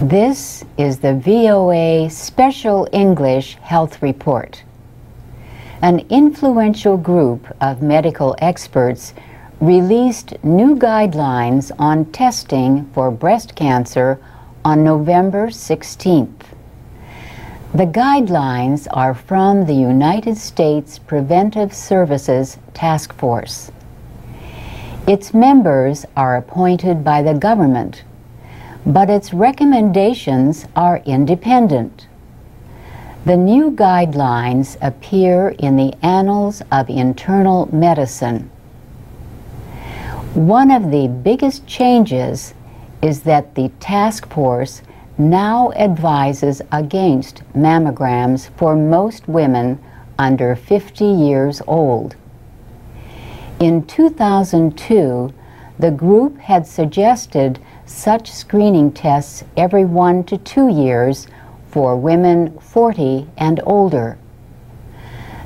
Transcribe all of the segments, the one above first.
This is the VOA Special English Health Report. An influential group of medical experts released new guidelines on testing for breast cancer on November 16th. The guidelines are from the United States Preventive Services Task Force. Its members are appointed by the government, but its recommendations are independent. The new guidelines appear in the Annals of Internal Medicine. One of the biggest changes is that the task force now advises against mammograms for most women under 50 years old. In 2002, the group had suggested such screening tests every 1 to 2 years for women 40 and older.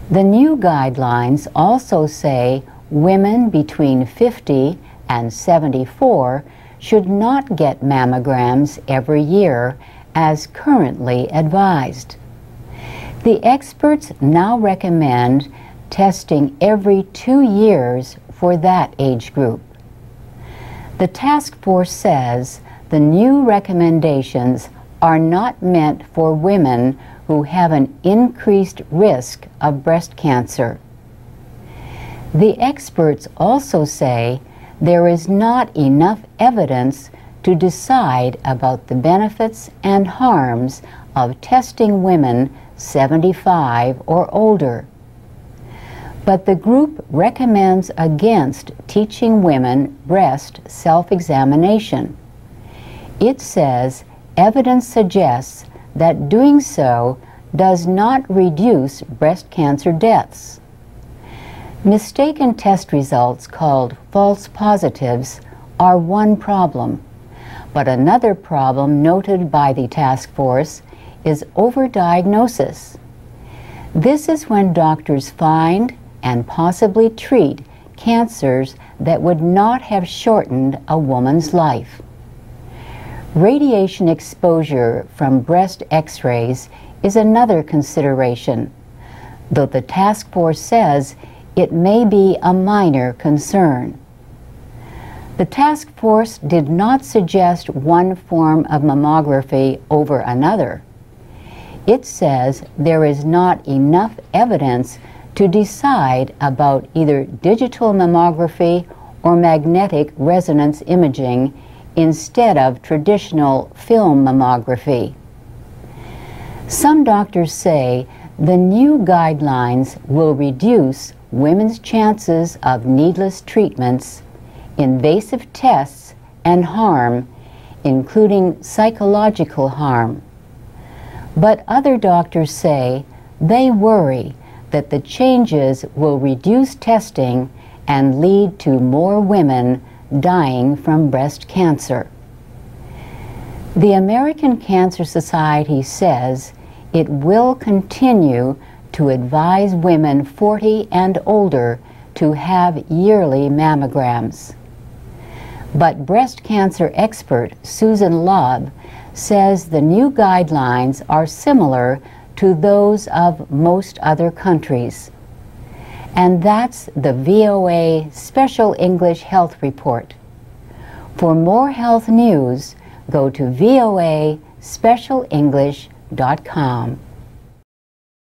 The new guidelines also say women between 50 and 74 should not get mammograms every year as currently advised. The experts now recommend testing every 2 years for that age group. The task force says the new recommendations are not meant for women who have an increased risk of breast cancer. The experts also say there is not enough evidence to decide about the benefits and harms of testing women 75 or older. But the group recommends against teaching women breast self-examination. It says evidence suggests that doing so does not reduce breast cancer deaths. Mistaken test results called false positives are one problem, but another problem noted by the task force is overdiagnosis. This is when doctors find and possibly treat cancers that would not have shortened a woman's life. Radiation exposure from breast X-rays is another consideration, though the task force says it may be a minor concern. The task force did not suggest one form of mammography over another. It says there is not enough evidence to decide about either digital mammography or magnetic resonance imaging instead of traditional film mammography. Some doctors say the new guidelines will reduce women's chances of needless treatments, invasive tests, and harm, including psychological harm. But other doctors say they worry that the changes will reduce testing and lead to more women dying from breast cancer. The American Cancer Society says it will continue to advise women 40 and older to have yearly mammograms. But breast cancer expert Susan Lobb says the new guidelines are similar to those of most other countries. And that's the VOA Special English Health Report. For more health news, go to voaspecialenglish.com.